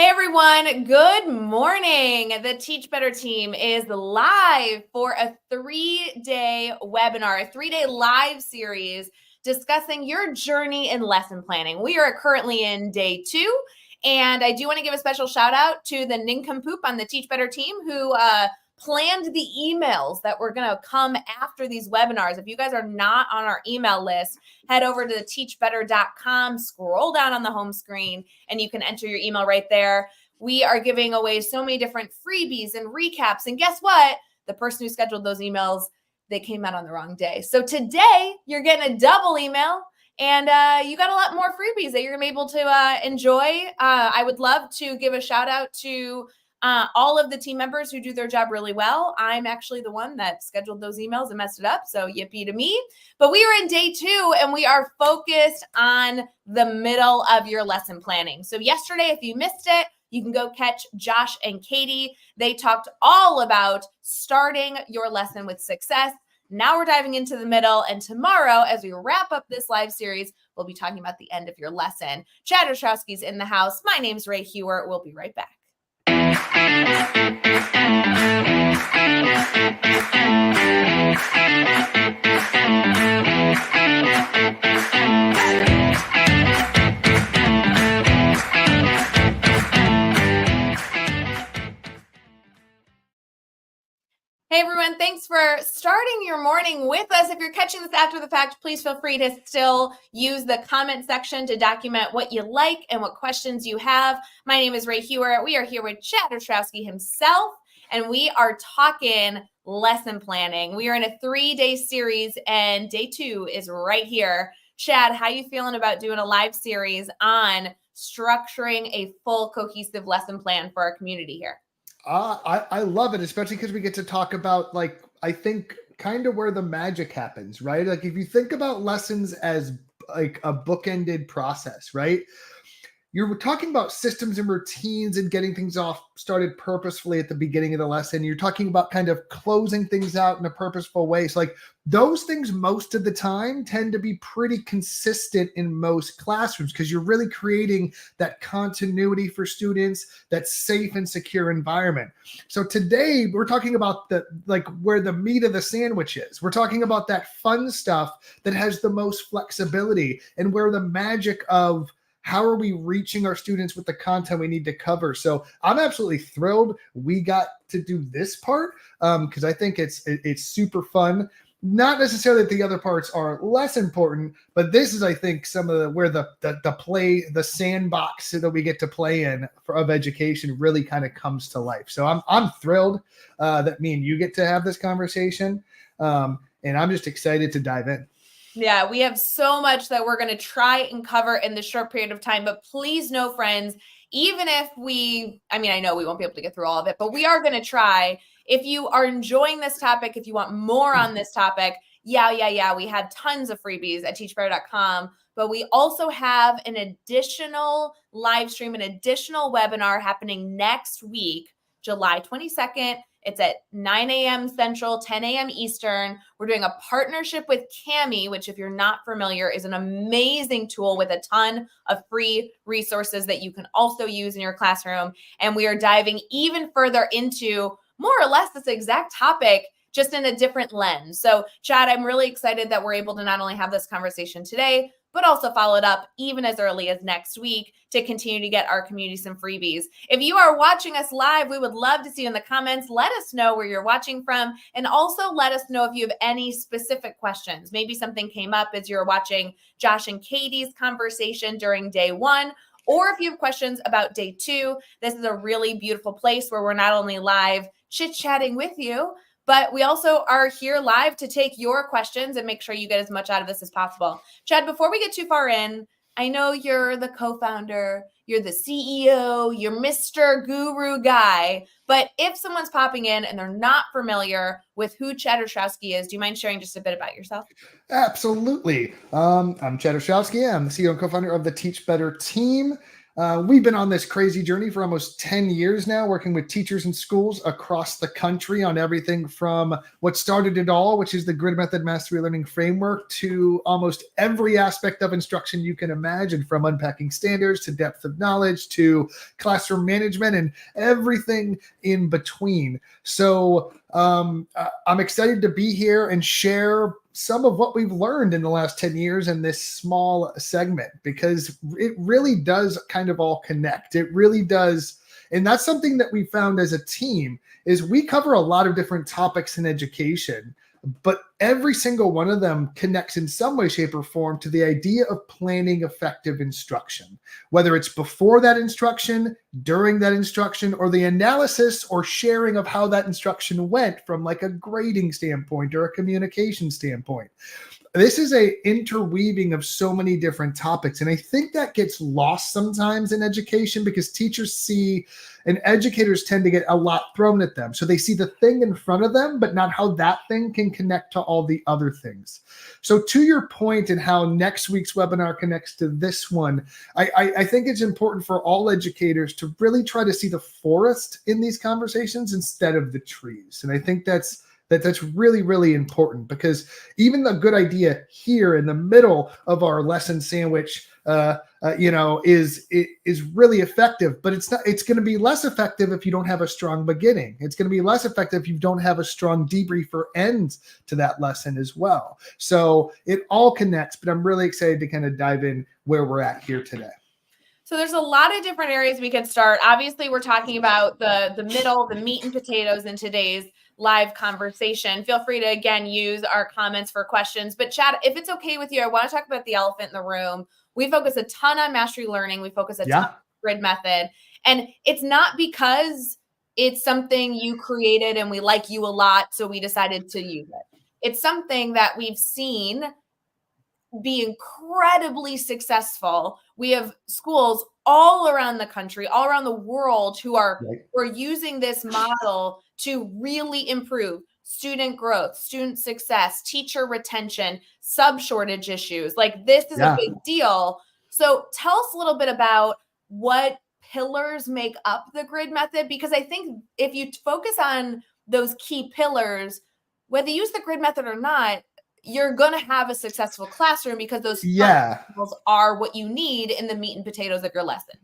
Hey everyone, good morning. The Teach Better team is live for a 3-day webinar, a 3-day live series discussing your journey in lesson planning. We are currently in day 2, and I do want to give a special shout out to the nincompoop on the Teach Better team who planned the emails that were going to come after these webinars. If you guys are not on our email list, head over to teachbetter.com, scroll down on the home screen, and you can enter your email right there. We are giving away so many different freebies and recaps. And guess what? The person who scheduled those emails, they came out on the wrong day. So today you're getting a double email, and you got a lot more freebies that you're going to be able to enjoy. I would love to give a shout out to all of the team members who do their job really well. I'm actually the one that scheduled those emails and messed it up, so yippee to me. But we are in day 2, and we are focused on the middle of your lesson planning. So yesterday, if you missed it, you can go catch Josh and Katie. They talked all about starting your lesson with success. Now we're diving into the middle, and tomorrow, as we wrap up this live series, we'll be talking about the end of your lesson. Chad Ostrowski's in the house. My name's Ray Hewer. We'll be right back. Hey everyone, thanks for starting your morning with us. If you're catching this after the fact, please feel free to still use the comment section to document what you like and what questions you have. My name is Ray Hewer. We are here with Chad Ostrowski himself, and we are talking lesson planning. We are in a 3-day series, and day 2 is right here. Chad, how you feeling about doing a live series on structuring a full cohesive lesson plan for our community here? I love it, especially because we get to talk about, like, I think kind of where the magic happens, right? Like if you think about lessons as like a bookended process, right? You're talking about systems and routines and getting things off started purposefully at the beginning of the lesson. You're talking about kind of closing things out in a purposeful way. So like those things most of the time tend to be pretty consistent in most classrooms because you're really creating that continuity for students, that safe and secure environment. So today we're talking about the like where the meat of the sandwich is. We're talking about that fun stuff that has the most flexibility and where the magic of how are we reaching our students with the content we need to cover? So I'm absolutely thrilled we got to do this part because I think it's super fun. Not necessarily that the other parts are less important, but this is, I think, some of where the sandbox that we get to play in of education really kind of comes to life. So I'm thrilled that me and you get to have this conversation, and I'm just excited to dive in. Yeah, we have so much that we're going to try and cover in this short period of time. But please know, friends, even if I know we won't be able to get through all of it, but we are going to try. If you are enjoying this topic, if you want more on this topic, we have tons of freebies at teachbetter.com. But we also have an additional live stream, an additional webinar happening next week, July 22nd. It's at 9 a.m. Central, 10 a.m. Eastern. We're doing a partnership with Kami, which if you're not familiar is an amazing tool with a ton of free resources that you can also use in your classroom. And we are diving even further into more or less this exact topic, just in a different lens. So Chad, I'm really excited that we're able to not only have this conversation today, but also follow it up even as early as next week to continue to get our community some freebies. If you are watching us live, we would love to see you in the comments. Let us know where you're watching from, and also let us know if you have any specific questions. Maybe something came up as you're watching Josh and Katie's conversation during day 1, or if you have questions about day 2, this is a really beautiful place where we're not only live chit-chatting with you, but we also are here live to take your questions and make sure you get as much out of this as possible. Chad, before we get too far in, I know you're the co-founder, you're the CEO, you're Mr. Guru guy, but if someone's popping in and they're not familiar with who Chad Ostrowski is, do you mind sharing just a bit about yourself? Absolutely. I'm Chad Ostrowski. I'm the CEO and co-founder of the Teach Better team. We've been on this crazy journey for almost 10 years now, working with teachers and schools across the country on everything from what started it all, which is the Grid Method Mastery Learning Framework, to almost every aspect of instruction you can imagine, from unpacking standards to depth of knowledge to classroom management and everything in between. So I'm excited to be here and share some of what we've learned in the last 10 years in this small segment, because it really does kind of all connect. It really does. And that's something that we found as a team, is we cover a lot of different topics in education, but every single one of them connects in some way, shape, or form to the idea of planning effective instruction, whether it's before that instruction, during that instruction, or the analysis or sharing of how that instruction went from like a grading standpoint or a communication standpoint. This is a interweaving of so many different topics. And I think that gets lost sometimes in education, because teachers see and educators tend to get a lot thrown at them. So they see the thing in front of them, but not how that thing can connect to all the other things. So to your point and how next week's webinar connects to this one, I think it's important for all educators to really try to see the forest in these conversations instead of the trees. And I think that's really, really important, because even the good idea here in the middle of our lesson sandwich, is really effective, but it's not. It's going to be less effective if you don't have a strong beginning. It's going to be less effective if you don't have a strong debrief or end to that lesson as well. So it all connects, but I'm really excited to kind of dive in where we're at here today. So there's a lot of different areas we could start. Obviously, we're talking about the middle, the meat and potatoes in today's live conversation. Feel free to, again, use our comments for questions. But Chad, if it's okay with you, I want to talk about the elephant in the room. We focus a ton on mastery learning. We focus a ton on grid method. And it's not because it's something you created and we like you a lot, so we decided to use it. It's something that we've seen be incredibly successful. We have schools all around the country, all around the world, who are using this model to really improve student growth, student success, teacher retention, sub shortage issues. Like, this is a big deal. So tell us a little bit about what pillars make up the grid method, because I think if you focus on those key pillars, whether you use the grid method or not, you're going to have a successful classroom, because those fundamentals are what you need in the meat and potatoes of your lesson.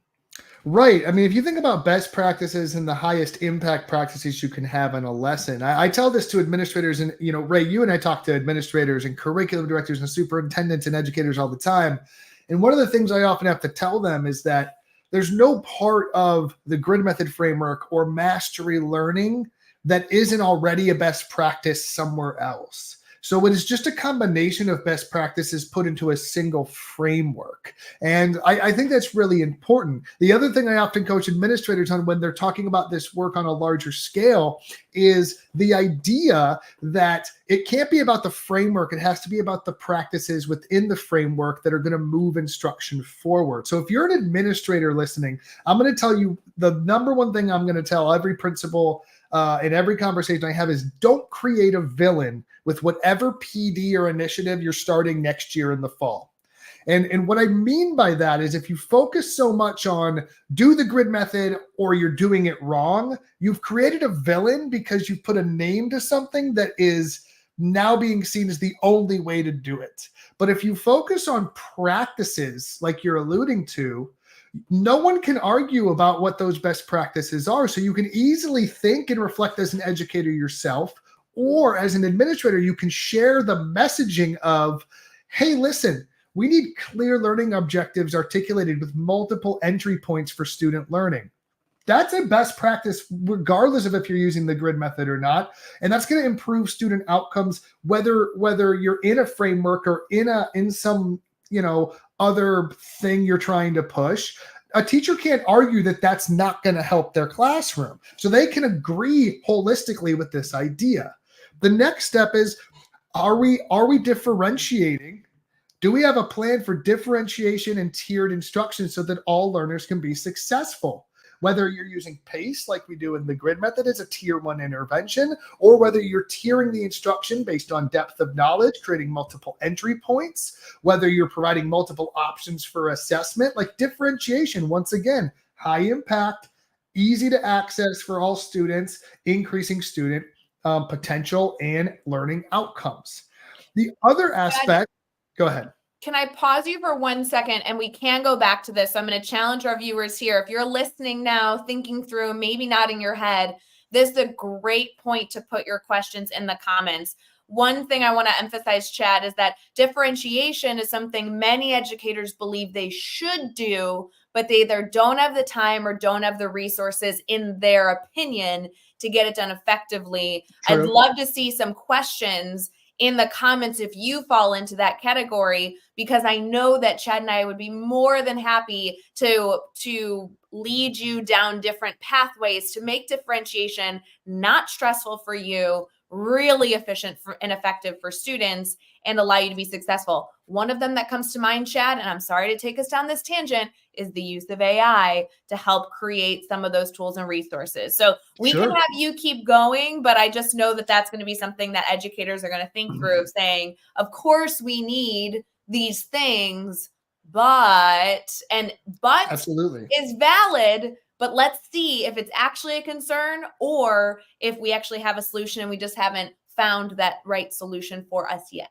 Right. I mean, if you think about best practices and the highest impact practices you can have in a lesson, I tell this to administrators, and, Ray, you and I talk to administrators and curriculum directors and superintendents and educators all the time. And one of the things I often have to tell them is that there's no part of the grid method framework or mastery learning that isn't already a best practice somewhere else. So it is just a combination of best practices put into a single framework. And I think that's really important. The other thing I often coach administrators on when they're talking about this work on a larger scale is the idea that it can't be about the framework. It has to be about the practices within the framework that are going to move instruction forward. So if you're an administrator listening, I'm going to tell you the number one thing I'm going to tell every principal in every conversation I have is, don't create a villain with whatever PD or initiative you're starting next year in the fall. And what I mean by that is, if you focus so much on do the grid method or you're doing it wrong, you've created a villain because you've put a name to something that is now being seen as the only way to do it. But if you focus on practices like you're alluding to, no one can argue about what those best practices are. So you can easily think and reflect as an educator yourself, or as an administrator, you can share the messaging of, hey, listen, we need clear learning objectives articulated with multiple entry points for student learning. That's a best practice, regardless of if you're using the grid method or not. And that's going to improve student outcomes, whether you're in a framework or in some, other thing you're trying to push. A teacher can't argue that that's not going to help their classroom. So they can agree holistically with this idea. The next step is, are we differentiating? Do we have a plan for differentiation and tiered instruction so that all learners can be successful? whether you're using PACE like we do in the grid method as a tier 1 intervention, or whether you're tiering the instruction based on depth of knowledge, creating multiple entry points, whether you're providing multiple options for assessment, like differentiation, once again, high impact, easy to access for all students, increasing student potential and learning outcomes. The other aspect, go ahead. Can I pause you for 1 second, and we can go back to this? I'm going to challenge our viewers here. If you're listening now, thinking through, maybe nodding your head, this is a great point to put your questions in the comments. One thing I want to emphasize, Chad, is that differentiation is something many educators believe they should do, but they either don't have the time or don't have the resources, in their opinion, to get it done effectively. True. I'd love to see some questions in the comments if you fall into that category, because I know that Chad and I would be more than happy to lead you down different pathways to make differentiation not stressful for you, really efficient and effective for students, and allow you to be successful. One of them that comes to mind, Chad, and I'm sorry to take us down this tangent, is the use of AI to help create some of those tools and resources. So we can have you keep going, but I just know that that's going to be something that educators are going to think through, saying, of course we need these things, but absolutely is valid. But let's see if it's actually a concern, or if we actually have a solution and we just haven't found that right solution for us yet.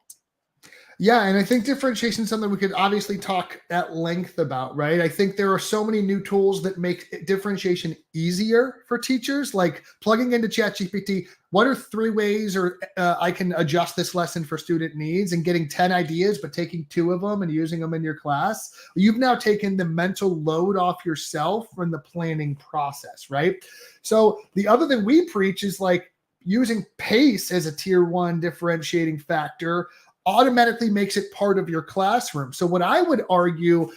Yeah, and I think differentiation is something we could obviously talk at length about, right? I think there are so many new tools that make differentiation easier for teachers, like plugging into ChatGPT. What are 3 ways I can adjust this lesson for student needs, and getting 10 ideas, but taking 2 of them and using them in your class? You've now taken the mental load off yourself from the planning process, right? So the other thing we preach is like using PACE as a tier 1 differentiating factor automatically makes it part of your classroom. So what I would argue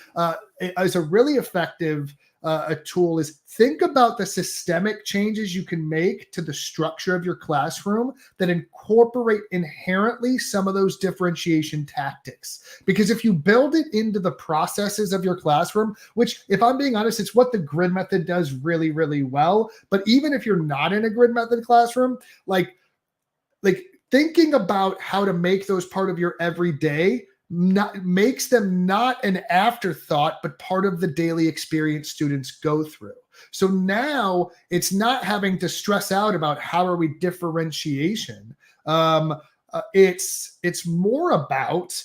as a really effective a tool is think about the systemic changes you can make to the structure of your classroom that incorporate inherently some of those differentiation tactics. Because if you build it into the processes of your classroom, which, if I'm being honest, it's what the grid method does really, really well. But even if you're not in a grid method classroom, like thinking about how to make those part of your everyday makes them not an afterthought, but part of the daily experience students go through. So now it's not having to stress out about how are we differentiation. It's more about,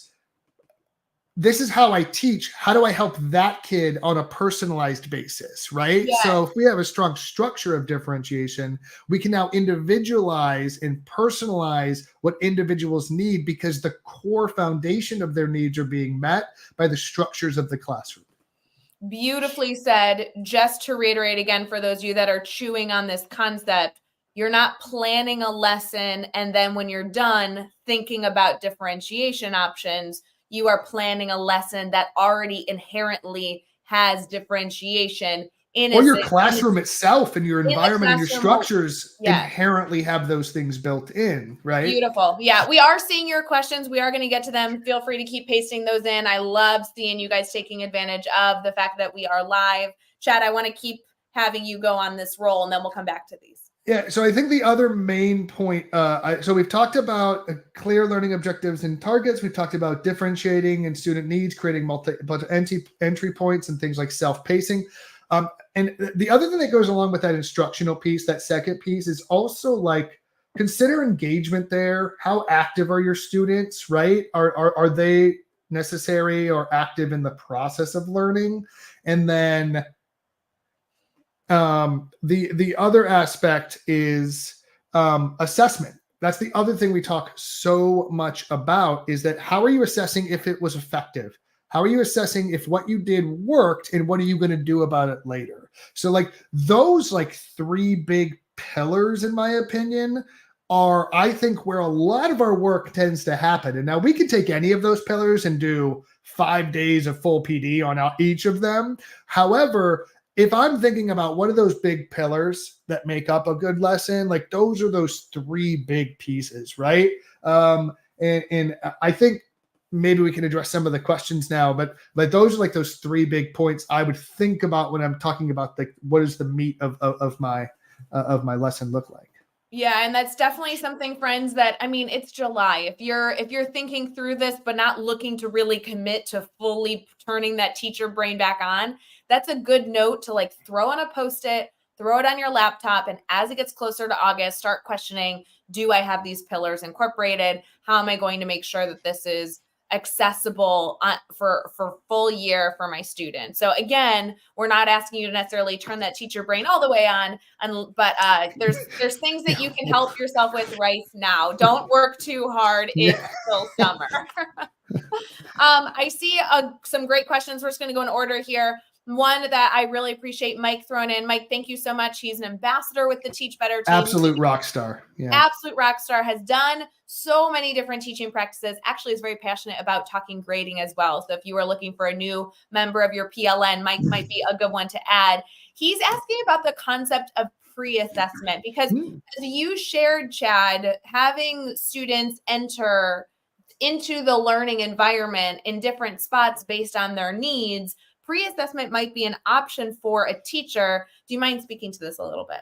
this is how I teach. How do I help that kid on a personalized basis, right? Yes. So if we have a strong structure of differentiation, we can now individualize and personalize what individuals need, because the core foundation of their needs are being met by the structures of the classroom. Beautifully said. Just to reiterate again, for those of you that are chewing on this concept, you're not planning a lesson and then when you're done thinking about differentiation options. You are planning a lesson that already inherently has differentiation in it. Or your classroom itself and your environment and your structures yes. inherently have those things built in, right? Beautiful. Yeah, we are seeing your questions. We are going to get to them. Feel free to keep pasting those in. I love seeing you guys taking advantage of the fact that we are live. Chad, I want to keep having you go on this roll, and then we'll come back to these. Yeah, so I think the other main point, so we've talked about clear learning objectives and targets. We've talked about differentiating and student needs, creating entry points and things like self-pacing. And the other thing that goes along with that instructional piece, that second piece, is also like, consider engagement there. How active are your students, right? Are they necessary or active in the process of learning? And then the other aspect is assessment. That's the other thing we talk so much about, is that how are you assessing if it was effective? How are you assessing if what you did worked, and what are you going to do about it later? So like those 3 big pillars, in my opinion, are, I think, where a lot of our work tends to happen. And now we can take any of those pillars and do 5 days of full PD on each of them. However, if I'm thinking about what are those big pillars that make up a good lesson, like those are those 3 big pieces, right? And I think maybe we can address some of the questions now, but those are like those three big points I would think about when I'm talking about what is the meat of my lesson look like. Yeah, and that's definitely something, friends, that I mean, it's July. If you're thinking through this but not looking to really commit to fully turning that teacher brain back on, that's a good note to like throw on a post-it, throw it on your laptop, and as it gets closer to August, start questioning, do I have these pillars incorporated? How am I going to make sure that this is accessible for full year for my students? So again, we're not asking you to necessarily turn that teacher brain all the way on, but there's things that you can help yourself with right now. Don't work too hard. It's Yeah. still summer. I see some great questions. We're just going to go in order here. One that I really appreciate Mike throwing in. Mike, thank you so much. He's an ambassador with the Teach Better team. Absolute rock star. Yeah. Absolute rock star, has done so many different teaching practices. Actually is very passionate about talking grading as well. So if you are looking for a new member of your PLN, Mike might be a good one to add. He's asking about the concept of pre-assessment because as you shared, Chad, having students enter into the learning environment in different spots based on their needs, pre-assessment might be an option for a teacher. Do you mind speaking to this a little bit?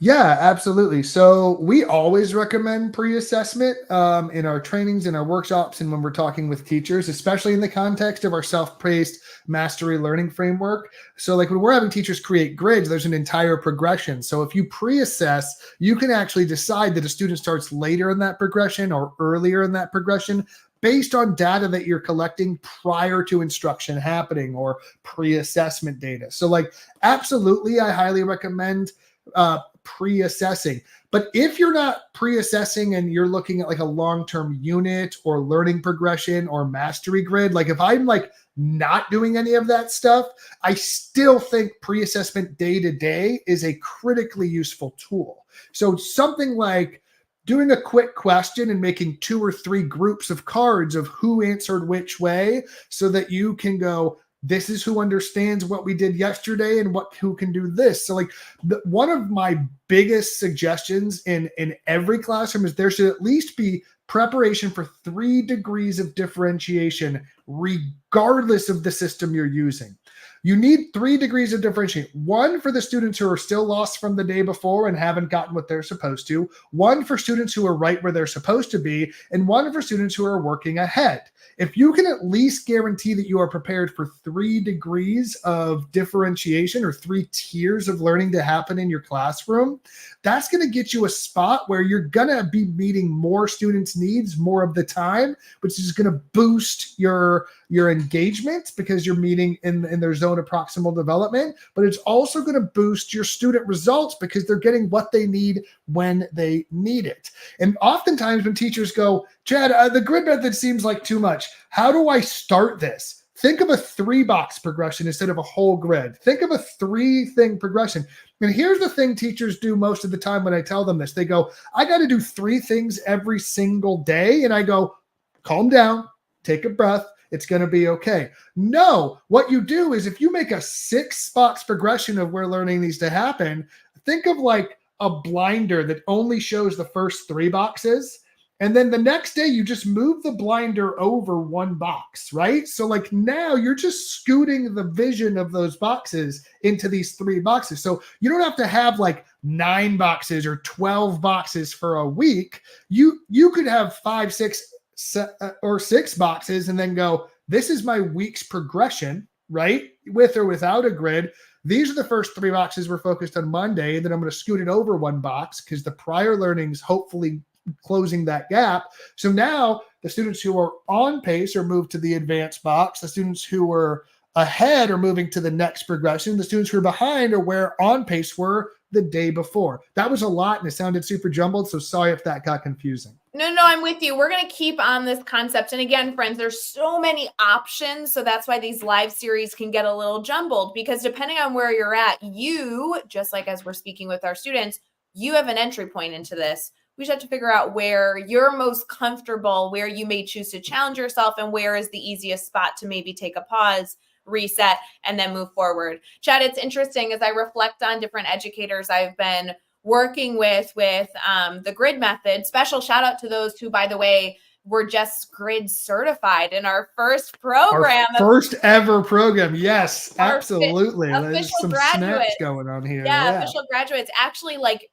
Yeah, absolutely. So we always recommend pre-assessment in our trainings, in our workshops, and when we're talking with teachers, especially in the context of our self-paced mastery learning framework. So like when we're having teachers create grids, there's an entire progression. So if you pre-assess, you can actually decide that a student starts later in that progression or earlier in that progression based on data that you're collecting prior to instruction happening or pre-assessment data. So like, absolutely, I highly recommend pre-assessing. But if you're not pre-assessing and you're looking at like a long-term unit or learning progression or mastery grid, like if I'm like not doing any of that stuff, I still think pre-assessment day to day is a critically useful tool. So something like doing a quick question and making 2 or 3 groups of cards of who answered which way so that you can go, this is who understands what we did yesterday and who can do this. So like one of my biggest suggestions in every classroom is there should at least be preparation for 3 degrees of differentiation, regardless of the system you're using. You need 3 degrees of differentiation. 1 for the students who are still lost from the day before and haven't gotten what they're supposed to. 1 for students who are right where they're supposed to be. And 1 for students who are working ahead. If you can at least guarantee that you are prepared for 3 degrees of differentiation or 3 tiers of learning to happen in your classroom, that's going to get you a spot where you're going to be meeting more students' needs more of the time, which is going to boost your engagement because you're meeting in their zone of proximal development, but it's also going to boost your student results because they're getting what they need when they need it. And oftentimes when teachers go, Chad, the grid method seems like too much. How do I start this? Think of a 3-box progression instead of a whole grid. Think of a 3-thing progression. And here's the thing teachers do most of the time when I tell them this. They go, I got to do 3 things every single day. And I go, calm down, take a breath. It's going to be okay. No, what you do is if you make a 6-box progression of where learning needs to happen, think of like a blinder that only shows the first 3 boxes. And then the next day you just move the blinder over 1 box, right? So like now you're just scooting the vision of those boxes into these 3 boxes. So you don't have to have like 9 boxes or 12 boxes for a week. You could have 5, 6, or 6 boxes and then go, this is my week's progression, right? With or without a grid. These are the first 3 boxes we're focused on Monday. And then I'm going to scoot it over 1 box because the prior learning's hopefully closing that gap. So now the students who are on pace are moved to the advanced box. The students who are ahead are moving to the next progression. The students who are behind are where on pace were the day before. That was a lot and it sounded super jumbled. So sorry if that got confusing. No, I'm with you. We're going to keep on this concept. And again, friends, there's so many options. So that's why these live series can get a little jumbled because depending on where you're at, you, just like as we're speaking with our students, you have an entry point into this. We just have to figure out where you're most comfortable, where you may choose to challenge yourself, and where is the easiest spot to maybe take a pause, reset, and then move forward. Chad, it's interesting as I reflect on different educators I've been working with the grid method. Special shout out to those who, by the way, we're just grid certified in our first program. Our first ever program. Yes, Our absolutely. There's official some graduates. snaps going on here. Yeah, official graduates. Actually, like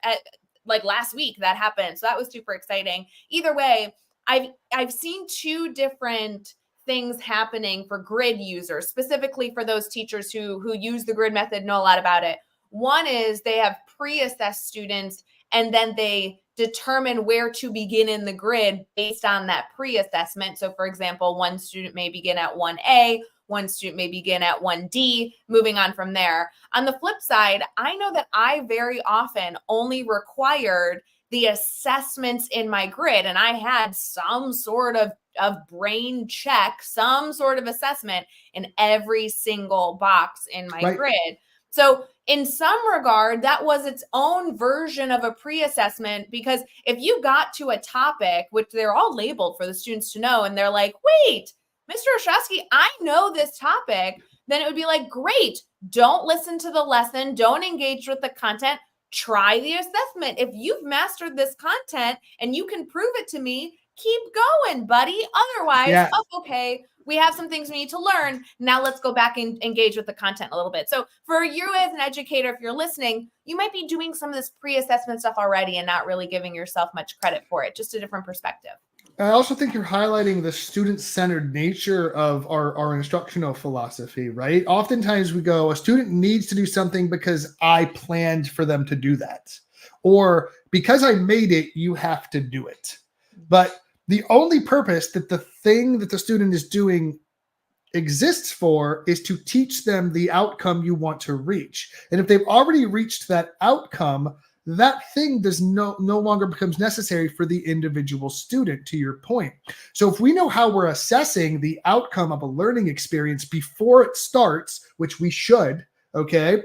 last week that happened. So that was super exciting. Either way, I've seen two different things happening for grid users, specifically for those teachers who use the grid method, know a lot about it. One is they have pre-assessed students, and then they determine where to begin in the grid based on that pre-assessment. So for example, one student may begin at 1A, one student may begin at 1D, moving on from there. On the flip side, I know that I very often only required the assessments in my grid, and I had some sort of brain check, some sort of assessment in every single box in my grid. So in some regard, that was its own version of a pre-assessment, because if you got to a topic, which they're all labeled for the students to know, and they're like, wait, Mr. Ostrowski, I know this topic, then it would be like, great, don't listen to the lesson, don't engage with the content, try the assessment. If you've mastered this content and you can prove it to me, keep going, buddy. Otherwise, okay, we have some things we need to learn. Now let's go back and engage with the content a little bit. So for you as an educator, if you're listening, you might be doing some of this pre-assessment stuff already and not really giving yourself much credit for it, just a different perspective. I also think you're highlighting the student-centered nature of our instructional philosophy, right? Oftentimes we go, a student needs to do something because I planned for them to do that. Or because I made it, you have to do it. But the only purpose that the thing that the student is doing exists for is to teach them the outcome you want to reach. And if they've already reached that outcome, that thing does no longer becomes necessary for the individual student, to your point. So if we know how we're assessing the outcome of a learning experience before it starts, which we should, okay,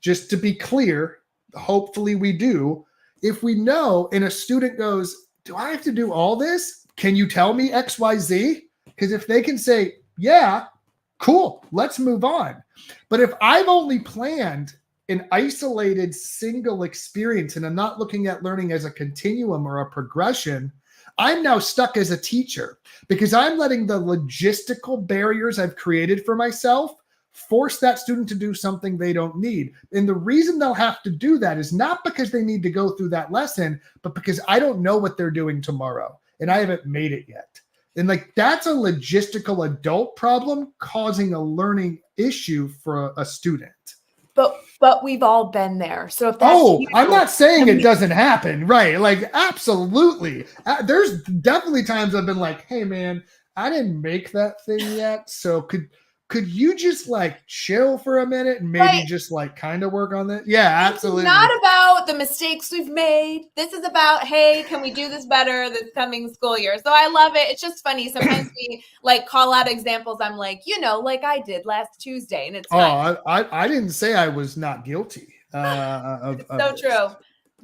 just to be clear, hopefully we do. If we know and a student goes, do I have to do all this? Can you tell me X, Y, Z? Because if they can say, yeah, cool, let's move on. But if I've only planned an isolated single experience and I'm not looking at learning as a continuum or a progression, I'm now stuck as a teacher because I'm letting the logistical barriers I've created for myself force that student to do something they don't need. And the reason they'll have to do that is not because they need to go through that lesson, but because I don't know what they're doing tomorrow and I haven't made it yet. And like, that's a logistical adult problem causing a learning issue for a student. But we've all been there. So if that's I'm not saying it doesn't happen, right? Like, absolutely. There's definitely times I've been like, hey man, I didn't make that thing yet. So could you just like chill for a minute and maybe just like kind of work on that? Yeah, absolutely. It's not about the mistakes we've made. This is about, hey, can we do this better this coming school year? So I love it. It's just funny. Sometimes we like call out examples. I'm like, like I did last Tuesday, and it's fine. I didn't say I was not guilty. So true.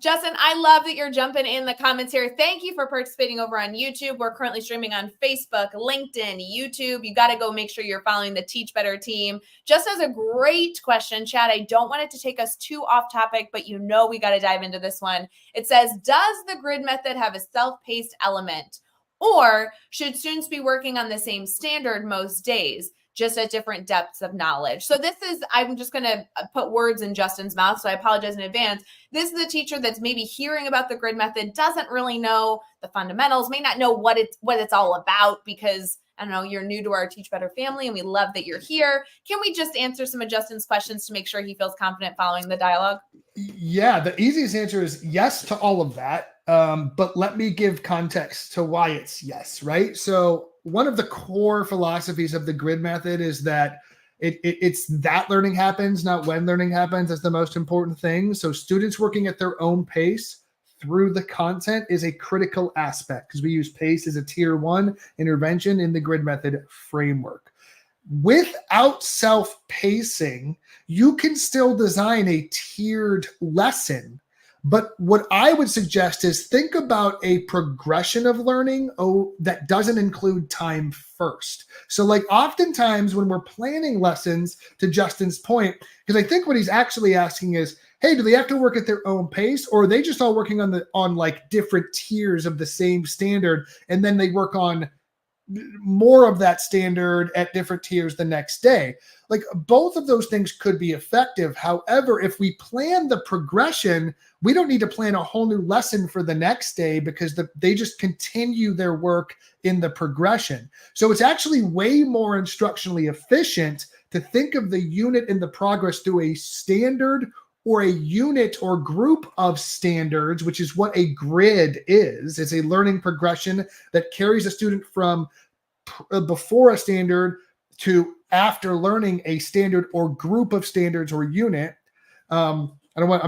Justin, I love that you're jumping in the comments here. Thank you for participating over on YouTube. We're currently streaming on Facebook, LinkedIn, YouTube. You got to go make sure you're following the Teach Better team. Justin has a great question, Chad. I don't want it to take us too off topic, but we got to dive into this one. It says, does the grid method have a self-paced element? Or should students be working on the same standard most days, just at different depths of knowledge? So I'm just going to put words in Justin's mouth, so I apologize in advance. This is a teacher that's maybe hearing about the grid method, doesn't really know the fundamentals, may not know what it's all about, because I don't know, you're new to our Teach Better family and we love that you're here. Can we just answer some of Justin's questions to make sure he feels confident following the dialogue? Yeah, the easiest answer is yes to all of that. But let me give context to why it's yes, right? So one of the core philosophies of the grid method is that it's that learning happens, not when learning happens. That's the most important thing. So students working at their own pace through the content is a critical aspect, because we use pace as a tier 1 intervention in the grid method framework. Without self-pacing, you can still design a tiered lesson. But what I would suggest is think about a progression of learning that doesn't include time first. So like oftentimes when we're planning lessons, to Justin's point, because I think what he's actually asking is, hey, do they have to work at their own pace, or are they just all working on like different tiers of the same standard, and then they work on more of that standard at different tiers the next day? Like, both of those things could be effective. However, if we plan the progression, we don't need to plan a whole new lesson for the next day, because they just continue their work in the progression. So it's actually way more instructionally efficient to think of the unit and the progress through a standard or a unit or group of standards, which is what a grid is. It's a learning progression that carries a student from before a standard to after learning a standard or group of standards or unit. I'm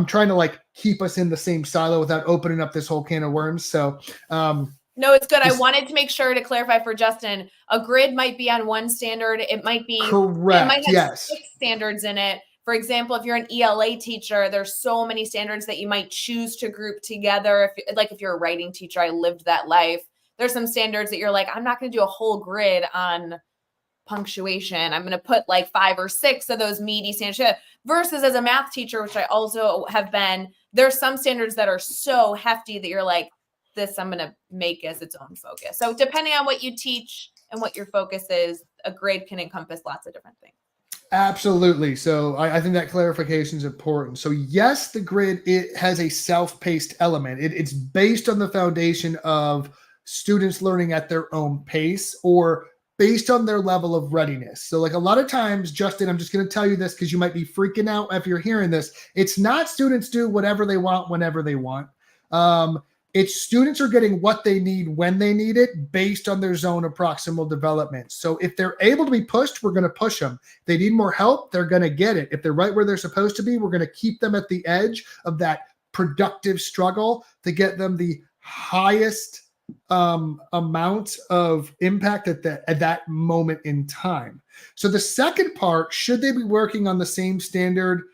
trying to like keep us in the same silo without opening up this whole can of worms. So no, it's good. I wanted to make sure to clarify for Justin, a grid might be on one standard. It might be correct. It might have Yes. 6 standards in it. For example, if you're an ELA teacher, there's so many standards that you might choose to group together. If you're a writing teacher, I lived that life. There's some standards that you're like, I'm not going to do a whole grid on punctuation. I'm going to put like 5 or 6 of those meaty standards. Versus as a math teacher, which I also have been, there's some standards that are so hefty that you're like, this I'm going to make as its own focus. So depending on what you teach and what your focus is, a grade can encompass lots of different things. Absolutely. So I think that clarification is important. So yes, the grid, it has a self-paced element. It's based on the foundation of students learning at their own pace, or based on their level of readiness. So like a lot of times, Justin, I'm just going to tell you this because you might be freaking out if you're hearing this. It's not students do whatever they want, whenever they want. It's students are getting what they need when they need it, based on their zone of proximal development. So if they're able to be pushed, we're going to push them. If they need more help, they're going to get it. If they're right where they're supposed to be, we're going to keep them at the edge of that productive struggle to get them the highest amount of impact at that moment in time. So the second part, should they be working on the same standard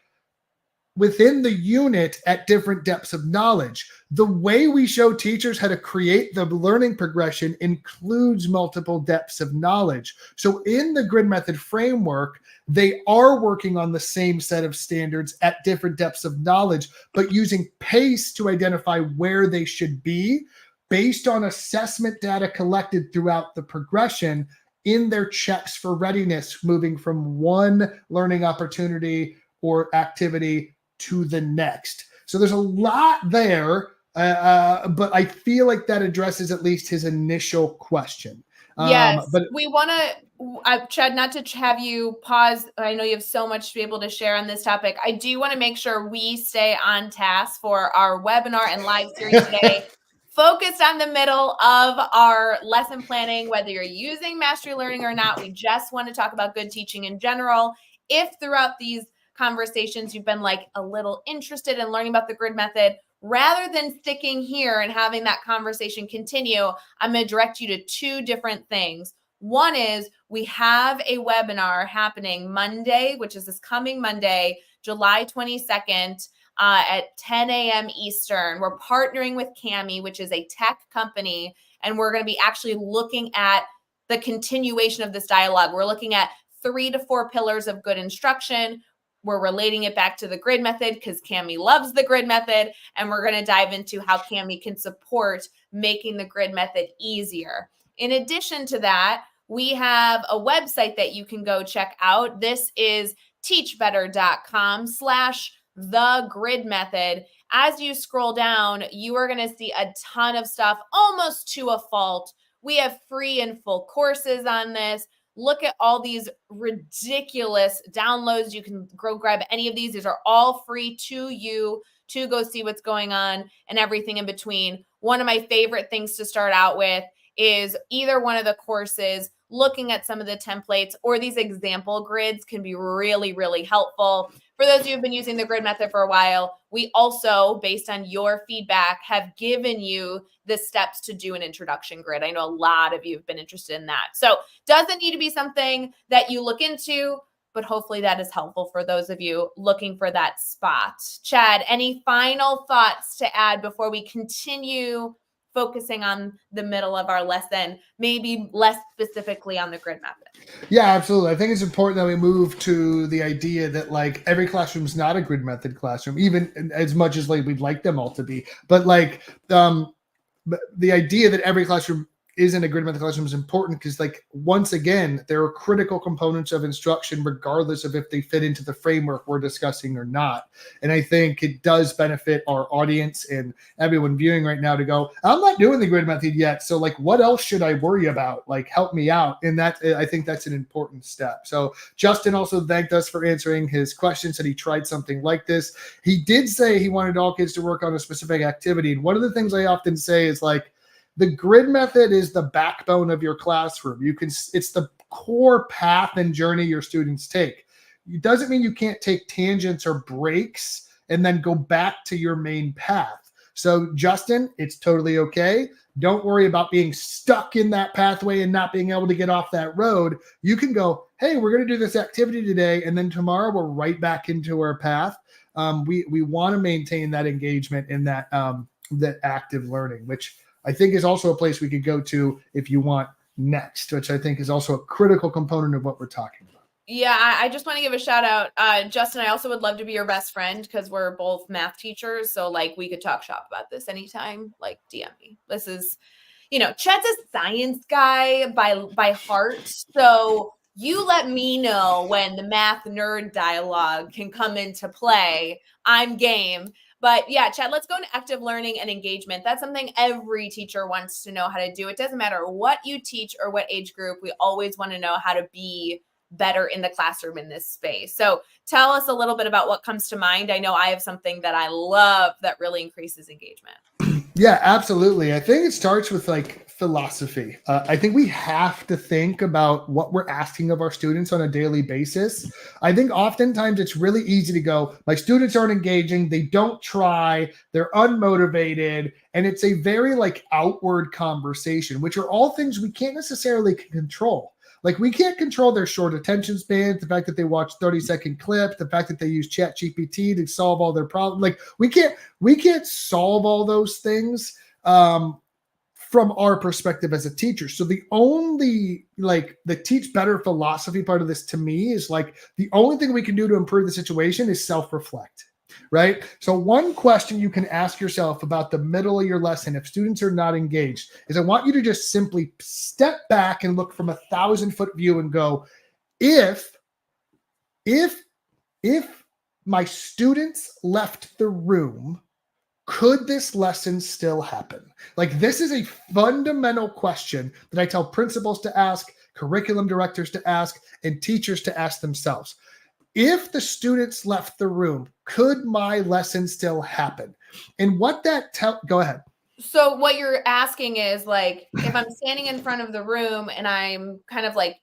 within the unit at different depths of knowledge? The way we show teachers how to create the learning progression includes multiple depths of knowledge. So in the grid method framework, they are working on the same set of standards at different depths of knowledge, but using pace to identify where they should be based on assessment data collected throughout the progression in their checks for readiness, moving from one learning opportunity or activity to the next. So there's a lot there, but I feel like that addresses at least his initial question. Yes, but we want to, Chad, not to have you pause. I know you have so much to be able to share on this topic. I do want to make sure we stay on task for our webinar and live series today, focused on the middle of our lesson planning, whether you're using Mastery Learning or not. We just want to talk about good teaching in general. If throughout these conversations you've been like a little interested in learning about the grid method, rather than sticking here and having that conversation continue, I'm going to direct you to 2 different things. One is we have a webinar happening Monday, which is this coming Monday, July 22nd at 10 a.m. Eastern. We're partnering with Cami, which is a tech company, and we're going to be actually looking at the continuation of this dialogue. We're looking at 3 to 4 pillars of good instruction. We're relating it back to the grid method because Cami loves the grid method, and we're going to dive into how Cami can support making the grid method easier. In addition to that, we have a website that you can go check out. This is teachbetter.com/thegridmethod. As you scroll down, you are going to see a ton of stuff, almost to a fault. We have free and full courses on this. Look at all these ridiculous downloads. You can go grab any of these. These are all free to you to go see what's going on and everything in between. One of my favorite things to start out with is either one of the courses, looking at some of the templates, or these example grids can be really, really helpful. For those of you who've been using the grid method for a while, we also, based on your feedback, have given you the steps to do an introduction grid. I know a lot of you have been interested in that. So doesn't need to be something that you look into, but hopefully that is helpful for those of you looking for that spot. Chad, any final thoughts to add before we continue focusing on the middle of our lesson, maybe less specifically on the grid method. Yeah, absolutely. I think it's important that we move to the idea that like every classroom is not a grid method classroom, even as much as like we'd like them all to be. But like the idea that every classroom isn't a grid method classroom is important because, like, once again, there are critical components of instruction, regardless of if they fit into the framework we're discussing or not. And I think it does benefit our audience and everyone viewing right now to go, I'm not doing the grid method yet. So, like, what else should I worry about? Like, help me out. And that, I think that's an important step. So Justin also thanked us for answering his question, said he tried something like this. He did say he wanted all kids to work on a specific activity. And one of the things I often say is, like, the grid method is the backbone of your classroom. It's the core path and journey your students take. It doesn't mean you can't take tangents or breaks and then go back to your main path. So Justin, it's totally okay. Don't worry about being stuck in that pathway and not being able to get off that road. You can go, hey, we're going to do this activity today, and then tomorrow we're right back into our path. We want to maintain that engagement in that active learning, which I think is also a place we could go to if you want next, which I think is also a critical component of what we're talking about. Yeah, I just want to give a shout out. Justin, I also would love to be your best friend because we're both math teachers. So, like, we could talk shop about this anytime. Like, DM me. This is, Chet's a science guy by heart. So you let me know when the math nerd dialogue can come into play. I'm game. But yeah, Chet, let's go into active learning and engagement. That's something every teacher wants to know how to do. It doesn't matter what you teach or what age group. We always want to know how to be better in the classroom in this space. So tell us a little bit about what comes to mind. I know I have something that I love that really increases engagement. Yeah, absolutely. I think it starts with like philosophy. I think we have to think about what we're asking of our students on a daily basis. I think oftentimes it's really easy to go, my students aren't engaging, they don't try, they're unmotivated, and it's a very like outward conversation, which are all things we can't necessarily control. Like, we can't control their short attention spans, the fact that they watch 30-second clips, the fact that they use ChatGPT to solve all their problems. Like, we can't solve all those things from our perspective as a teacher. So the only, like, the teach better philosophy part of this to me is like, the only thing we can do to improve the situation is self-reflect. Right? So one question you can ask yourself about the middle of your lesson, if students are not engaged, is I want you to just simply step back and look from 1,000-foot view and go, if my students left the room, could this lesson still happen? Like, this is a fundamental question that I tell principals to ask, curriculum directors to ask, and teachers to ask themselves. If the students left the room, could my lesson still happen? And what that go ahead. So what you're asking is, like, if I'm standing in front of the room and I'm kind of like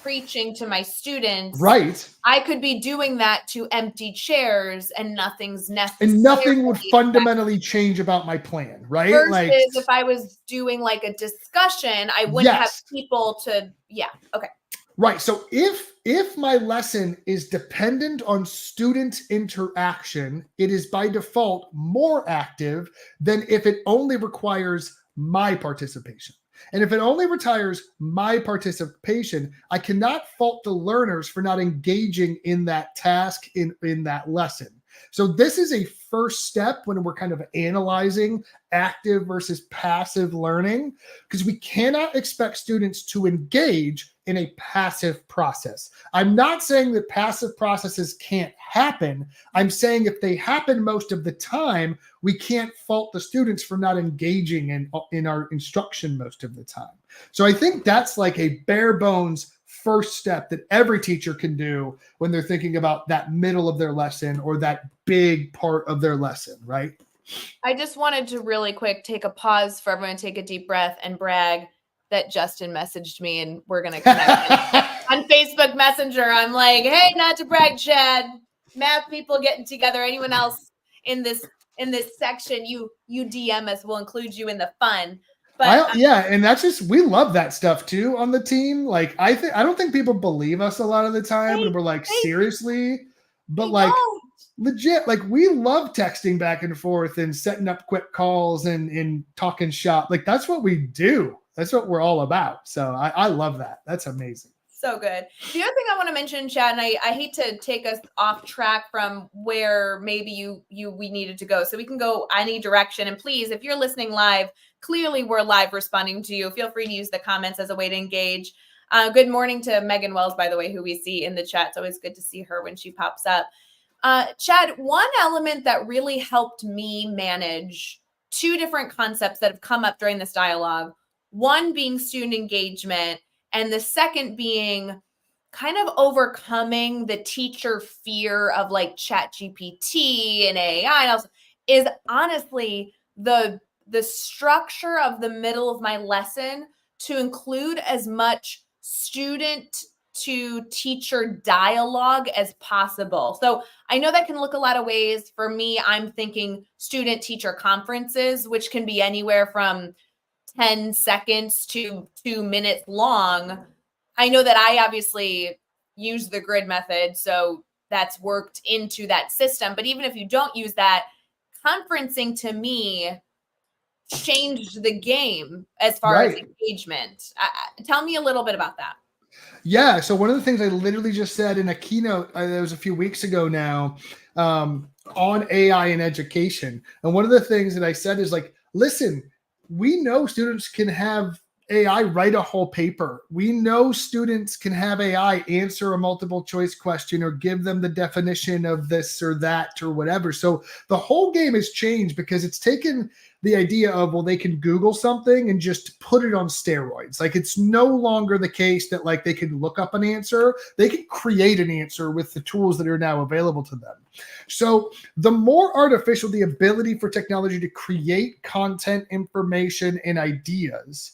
preaching to my students, right? I could be doing that to empty chairs and nothing's necessary. And nothing would fundamentally change about my plan, right? Versus like, if I was doing like a discussion, I wouldn't have people to, okay. Right. So if my lesson is dependent on student interaction, it is by default more active than if it only requires my participation. And if it only requires my participation, I cannot fault the learners for not engaging in that task in that lesson. So this is a first step when we're kind of analyzing active versus passive learning, because we cannot expect students to engage in a passive process. I'm not saying that passive processes can't happen. I'm saying if they happen most of the time, we can't fault the students for not engaging in our instruction most of the time. So I think that's like a bare bones first step that every teacher can do when they're thinking about that middle of their lesson or that big part of their lesson, right? I just wanted to really quick take a pause for everyone to take a deep breath and brag that Justin messaged me and we're going to connect on Facebook Messenger. I'm like, hey, not to brag, Chad, math people getting together. Anyone else in this section, you DM us, we'll include you in the fun. But and that's just, we love that stuff too on the team. Like, I don't think people believe us a lot of the time, and we're like, seriously, but like, legit, like we love texting back and forth and setting up quick calls and talking shop. Like that's what we do. That's what we're all about. So I love that. That's amazing. So good. The other thing I want to mention, Chad, and I hate to take us off track from where maybe we needed to go. So we can go any direction. And please, if you're listening live, clearly we're live responding to you. Feel free to use the comments as a way to engage. Good morning to Megan Wells, by the way, who we see in the chat. It's always good to see her when she pops up. Chad, one element that really helped me manage two different concepts that have come up during this dialogue, one being student engagement, and the second being kind of overcoming the teacher fear of like ChatGPT and AI, and also, is honestly the structure of the middle of my lesson to include as much student to teacher dialogue as possible. So I know that can look a lot of ways. For me, I'm thinking student teacher conferences, which can be anywhere from 10 seconds to 2 minutes long. I know that I obviously use the grid method, so that's worked into that system. But even if you don't use that, conferencing to me changed the game as far as engagement. Tell me a little bit about that. Yeah. So one of the things I literally just said in a keynote, that was a few weeks ago now, on AI and education. And one of the things that I said is like, listen, we know students can have AI write a whole paper. We know students can have AI answer a multiple choice question or give them the definition of this or that or whatever. So the whole game has changed because it's taken the idea of, well, they can Google something and just put it on steroids. Like it's no longer the case that like they can look up an answer. They can create an answer with the tools that are now available to them. So the more artificial the ability for technology to create content, information, and ideas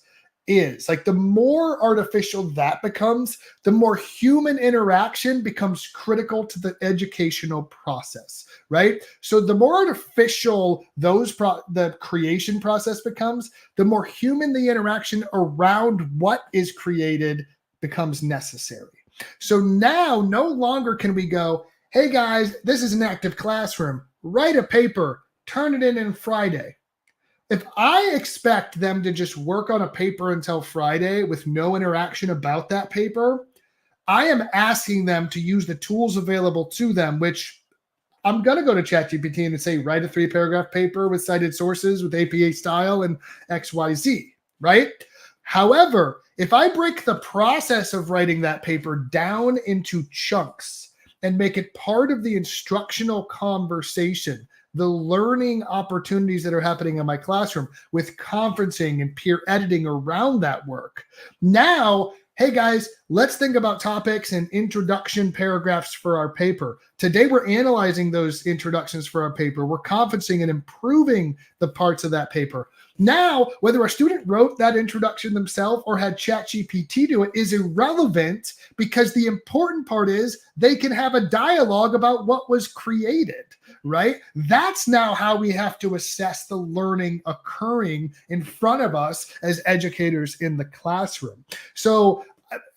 is, like the more artificial that becomes, the more human interaction becomes critical to the educational process, right? So the more artificial the creation process becomes, the more human the interaction around what is created becomes necessary. So now no longer can we go, hey guys, this is an active classroom, write a paper, turn it in Friday. If I expect them to just work on a paper until Friday with no interaction about that paper, I am asking them to use the tools available to them, which I'm going to go to ChatGPT and say, write a 3-paragraph paper with cited sources with APA style and XYZ, right? However, if I break the process of writing that paper down into chunks and make it part of the instructional conversation, the learning opportunities that are happening in my classroom with conferencing and peer editing around that work. Now, hey guys, let's think about topics and introduction paragraphs for our paper. Today, we're analyzing those introductions for our paper. We're conferencing and improving the parts of that paper. Now, whether a student wrote that introduction themselves or had ChatGPT do it is irrelevant, because the important part is they can have a dialogue about what was created, right? That's now how we have to assess the learning occurring in front of us as educators in the classroom. So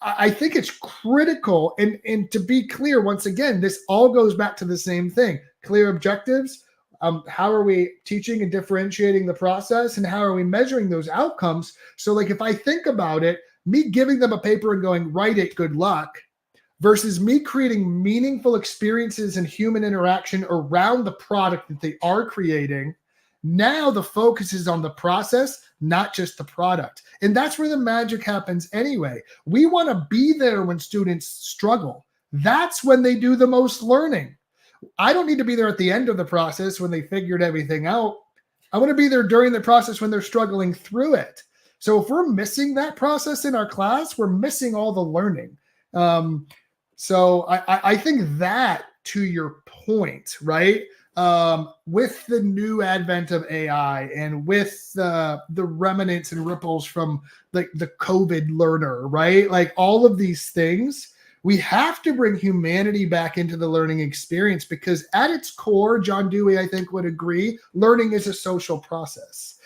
I think it's critical. And to be clear, once again, this all goes back to the same thing: clear objectives. How are we teaching and differentiating the process, and how are we measuring those outcomes? So like, if I think about it, me giving them a paper and going, write it, good luck, versus me creating meaningful experiences and human interaction around the product that they are creating. Now the focus is on the process, not just the product. And that's where the magic happens anyway. We want to be there when students struggle. That's when they do the most learning. I don't need to be there at the end of the process when they figured everything out. I want to be there during the process when they're struggling through it. So if we're missing that process in our class, we're missing all the learning. So I think that, to your point, right? With the new advent of AI and with the remnants and ripples from like the COVID learner, right? Like all of these things, we have to bring humanity back into the learning experience, because at its core, John Dewey, I think, would agree, learning is a social process.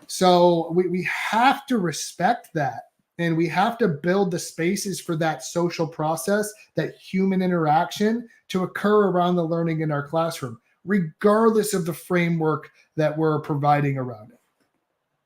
So we have to respect that. And we have to build the spaces for that social process, that human interaction to occur around the learning in our classroom, regardless of the framework that we're providing around it.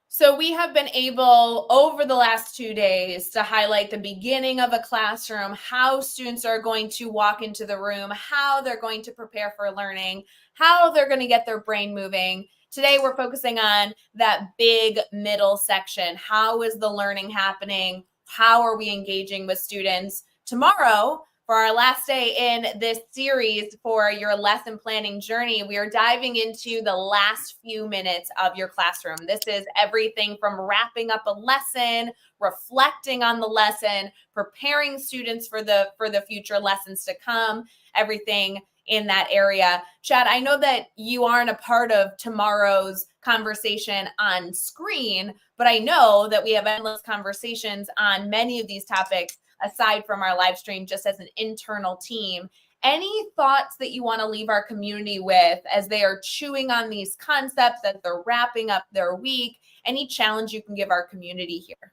So we have been able over the last 2 days to highlight the beginning of a classroom, how students are going to walk into the room, how they're going to prepare for learning, how they're going to get their brain moving. Today, we're focusing on that big middle section. How is the learning happening? How are we engaging with students? Tomorrow, for our last day in this series for your lesson planning journey, we are diving into the last few minutes of your classroom. This is everything from wrapping up a lesson, reflecting on the lesson, preparing students for the future lessons to come, everything in that area. Chad, I know that you aren't a part of tomorrow's conversation on screen, but I know that we have endless conversations on many of these topics aside from our live stream, just as an internal team. Any thoughts that you want to leave our community with as they are chewing on these concepts, as they're wrapping up their week? Any challenge you can give our community here?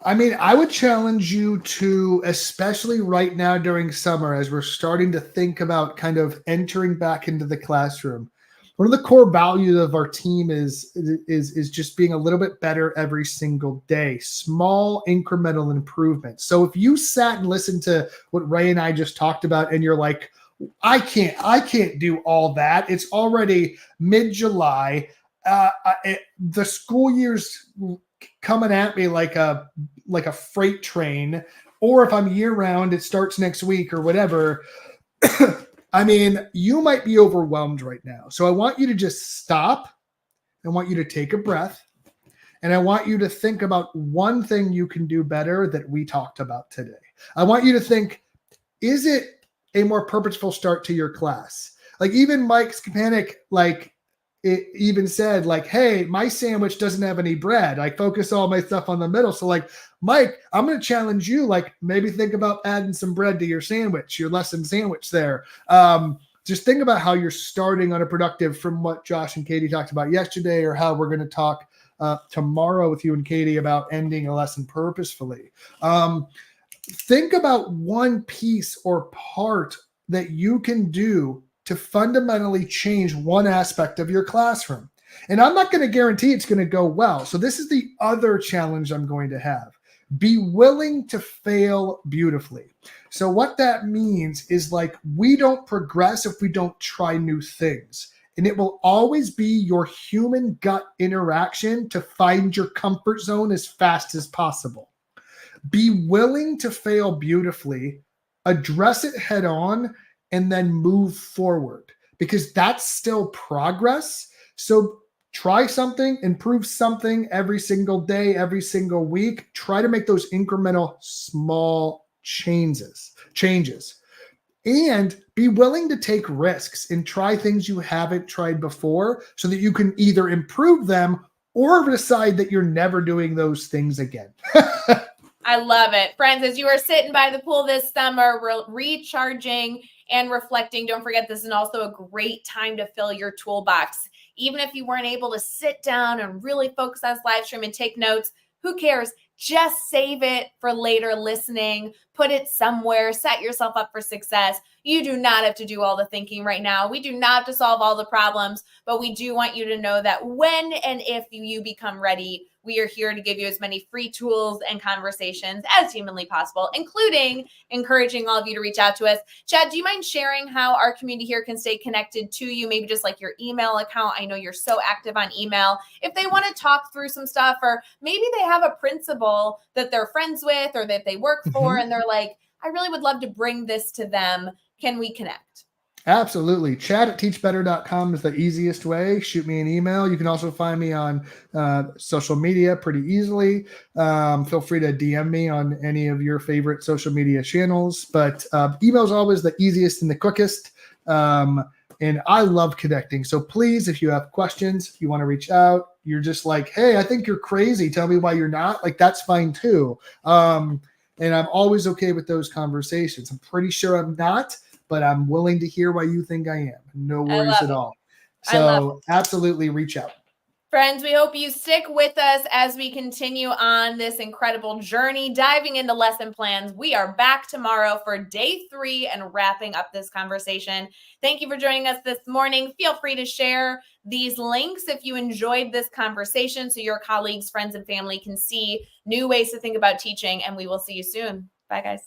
I mean, I would challenge you to, especially right now during summer, as we're starting to think about kind of entering back into the classroom. One of the core values of our team is just being a little bit better every single day, small incremental improvements. So if you sat and listened to what Ray and I just talked about, and you're like, I can't do all that. It's already mid-July. The school year's coming at me like a freight train, or if I'm year round, it starts next week or whatever. I mean, you might be overwhelmed right now. So I want you to just stop. I want you to take a breath. And I want you to think about one thing you can do better that we talked about today. I want you to think, is it a more purposeful start to your class? Like even Mike Skapanik, like it even said like, hey, my sandwich doesn't have any bread. I focus all my stuff on the middle. So like, Mike, I'm going to challenge you, like maybe think about adding some bread to your sandwich, your lesson sandwich there. Just think about how you're starting on a productive from what Josh and Katie talked about yesterday, or how we're going to talk tomorrow with you and Katie about ending a lesson purposefully. Think about one piece or part that you can do to fundamentally change one aspect of your classroom. And I'm not going to guarantee it's going to go well. So this is the other challenge I'm going to have. Be willing to fail beautifully. So what that means is like, we don't progress if we don't try new things. And it will always be your human gut interaction to find your comfort zone as fast as possible. Be willing to fail beautifully, address it head on, and then move forward, because that's still progress. So try something, improve something every single day, every single week. Try to make those incremental small changes, and be willing to take risks and try things you haven't tried before so that you can either improve them or decide that you're never doing those things again. I love it. Friends, as you are sitting by the pool this summer, recharging and reflecting, don't forget this is also a great time to fill your toolbox. Even if you weren't able to sit down and really focus on this live stream and take notes, who cares? Just save it for later listening. Put it somewhere. Set yourself up for success. You do not have to do all the thinking right now. We do not have to solve all the problems, but we do want you to know that when and if you become ready, we are here to give you as many free tools and conversations as humanly possible, including encouraging all of you to reach out to us. Chad, do you mind sharing how our community here can stay connected to you? Maybe just like your email account. I know you're so active on email. If they want to talk through some stuff, or maybe they have a principal that they're friends with or that they work for, and they're like, I really would love to bring this to them. Can we connect? Absolutely. Chat@teachbetter.com is the easiest way. Shoot me an email. You can also find me on social media pretty easily. Feel free to DM me on any of your favorite social media channels. But email is always the easiest and the quickest. And I love connecting. So please, if you have questions, if you want to reach out, you're just like, hey, I think you're crazy. Tell me why you're not. Like, that's fine too. And I'm always okay with those conversations. I'm pretty sure I'm not, but I'm willing to hear why you think I am. No worries at all. So absolutely reach out. Friends, we hope you stick with us as we continue on this incredible journey, diving into lesson plans. We are back tomorrow for day 3 and wrapping up this conversation. Thank you for joining us this morning. Feel free to share these links if you enjoyed this conversation so your colleagues, friends, and family can see new ways to think about teaching, and we will see you soon. Bye, guys.